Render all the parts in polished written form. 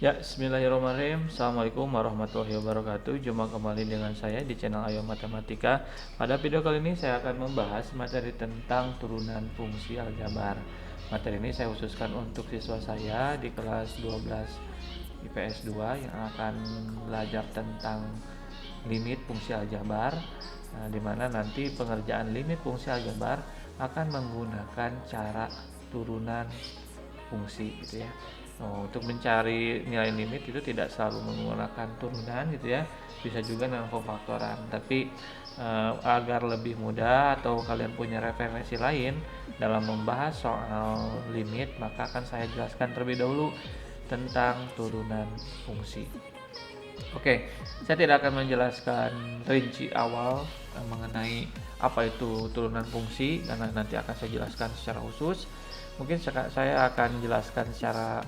Ya, bismillahirrahmanirrahim. Assalamualaikum warahmatullahi wabarakatuh. Jumpa kembali dengan saya di channel Ayo Matematika. Pada video kali ini saya akan membahas materi tentang turunan fungsi aljabar. Materi ini saya khususkan untuk siswa saya di kelas 12 IPS 2 yang akan belajar tentang limit fungsi aljabar, di mana nanti pengerjaan limit fungsi aljabar akan menggunakan cara turunan fungsi gitu ya. Untuk mencari nilai limit itu tidak selalu menggunakan turunan gitu ya, bisa juga dengan pemfaktoran. Tapi agar lebih mudah atau kalian punya referensi lain dalam membahas soal limit, maka akan saya jelaskan terlebih dahulu tentang turunan fungsi. Oke, saya tidak akan menjelaskan rinci awal mengenai apa itu turunan fungsi karena nanti akan saya jelaskan secara khusus. Mungkin saya akan jelaskan secara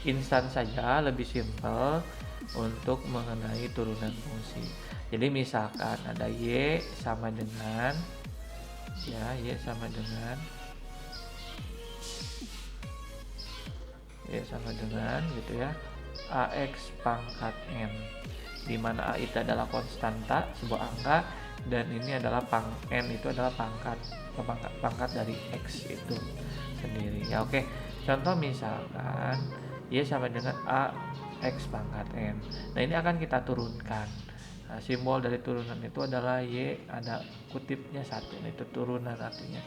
instan saja, lebih simpel untuk mengenai turunan fungsi. Jadi misalkan ada Y sama dengan Y sama dengan gitu ya, AX pangkat N, di mana A itu adalah konstanta, sebuah angka, dan ini adalah N itu adalah pangkat dari X itu sendiri ya. Oke, contoh misalkan Y sama dengan AX pangkat N. Nah, ini akan kita turunkan. Nah, simbol dari turunan itu adalah Y, ada kutipnya satu, itu turunan artinya.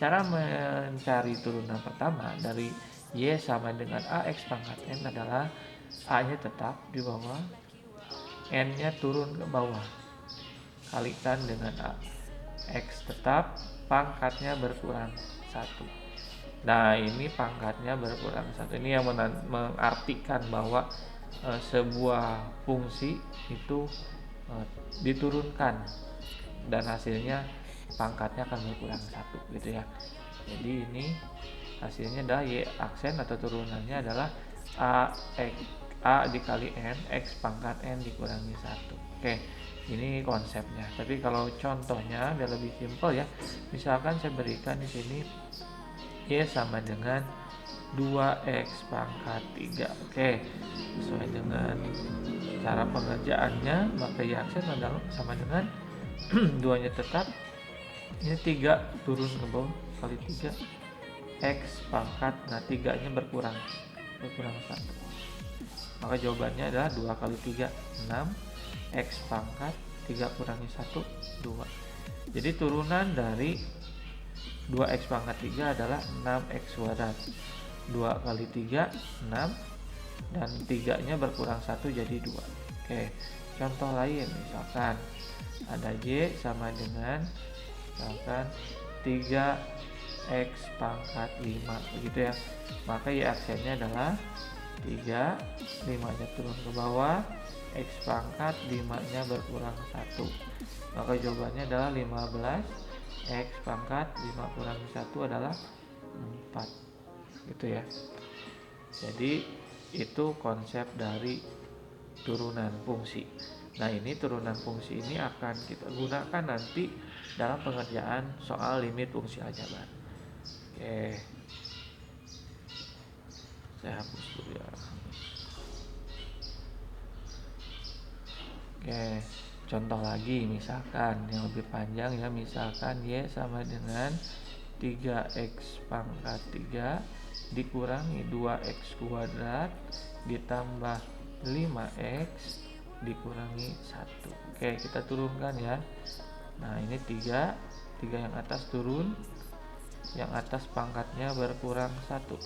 Cara mencari turunan pertama dari Y sama dengan AX pangkat N adalah A-nya tetap di bawah, N-nya turun ke bawah, kalikan dengan A. X tetap, pangkatnya berkurang 1. Nah, ini pangkatnya berkurang 1. Ini yang mengartikan bahwa sebuah fungsi itu diturunkan dan hasilnya pangkatnya akan berkurang 1 gitu ya. Jadi ini hasilnya adalah Y aksen atau turunannya adalah A dikali N, X pangkat N dikurangi 1. Oke, ini konsepnya. Tapi kalau contohnya biar lebih simpel ya, misalkan saya berikan di sini Y sama dengan 2X pangkat 3. Oke, sesuai dengan cara pengerjaannya, maka Y aksen adalah sama dengan 2-nya tetap, ini 3 turun ke bawah kali 3, X pangkat, nah 3-nya berkurang 1. Maka jawabannya adalah 2 kali 3, 6, X pangkat 3 kurangi 1, 2. Jadi turunan dari 2X pangkat 3 adalah 6X kuadrat. 2 kali 3, 6, dan 3-nya berkurang 1 jadi 2. Oke, contoh lain misalkan ada Y sama dengan misalkan 3X pangkat 5 begitu ya. Maka Y aksennya adalah 3, 5-nya turun ke bawah, X pangkat 5-nya berkurang 1. Maka jawabannya adalah 15, X pangkat 5 kurangi 1 adalah 4 gitu ya. Jadi itu konsep dari turunan fungsi. Nah, ini turunan fungsi ini akan kita gunakan nanti dalam pengerjaan soal limit fungsi aljabar. Oke, saya hapus dulu ya. Oke, contoh lagi misalkan yang lebih panjang ya, misalkan Y sama dengan 3X pangkat 3 dikurangi 2X kuadrat ditambah 5X dikurangi 1. Oke, kita turunkan ya. Nah, ini 3 yang atas turun, yang atas pangkatnya berkurang 1.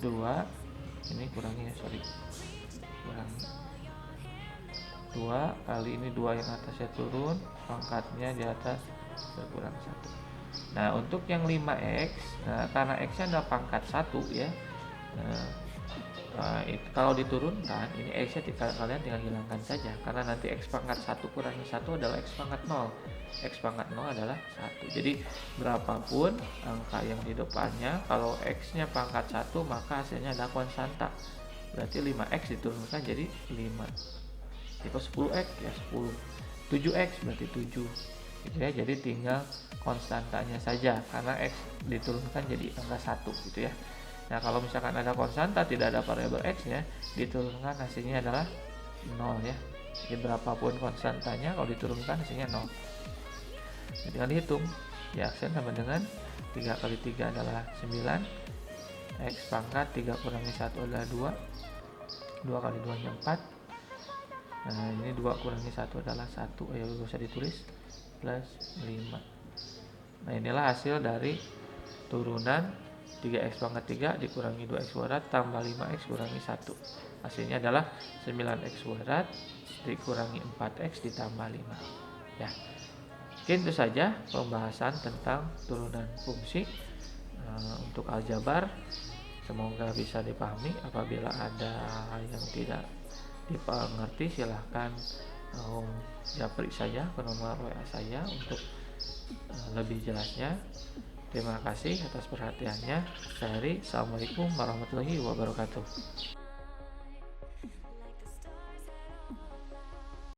2, ini kurangi kurangi 2 kali ini 2 yang atasnya turun, pangkatnya di atas berkurang 1. Nah, untuk yang 5X, nah karena X nya adalah pangkat 1 ya, kalau diturunkan ini X nya kalian tinggal hilangkan saja, karena nanti X pangkat 1 kurangi 1 adalah X pangkat 0. X pangkat 0 adalah 1. Jadi berapapun angka yang di depannya, kalau X nya pangkat 1 maka hasilnya adalah konstanta. Berarti 5X diturunkan jadi 5. Jika 10X ya 10. 7X berarti 7 gitu ya. Jadi tinggal konstantanya saja karena X diturunkan jadi angka 1 gitu ya. Nah, kalau misalkan ada konstanta tidak ada variabel x nya, diturunkan hasilnya adalah 0 ya. Jadi berapapun konstantanya kalau diturunkan hasilnya 0. Jadi tinggal dihitung. Ya, aksen sama dengan 3 kali 3 adalah 9, x pangkat 3 kurangi 1 adalah 2, 2 kali 2 nya 4. Nah, ini 2 kurangi 1 adalah 1, bisa ditulis, plus 5. Nah, inilah hasil dari turunan 3x pangkat 3 dikurangi 2x kuadrat tambah 5x kurangi 1. Hasilnya adalah 9x kuadrat dikurangi 4x ditambah 5. Ya. Mungkin itu saja pembahasan tentang turunan fungsi untuk aljabar. Semoga bisa dipahami. Apabila ada hal yang tidak dipengerti, silahkan japri saja ke nomor WA saya untuk lebih jelasnya. Terima kasih atas perhatiannya. Saya Heri. Assalamualaikum warahmatullahi wabarakatuh.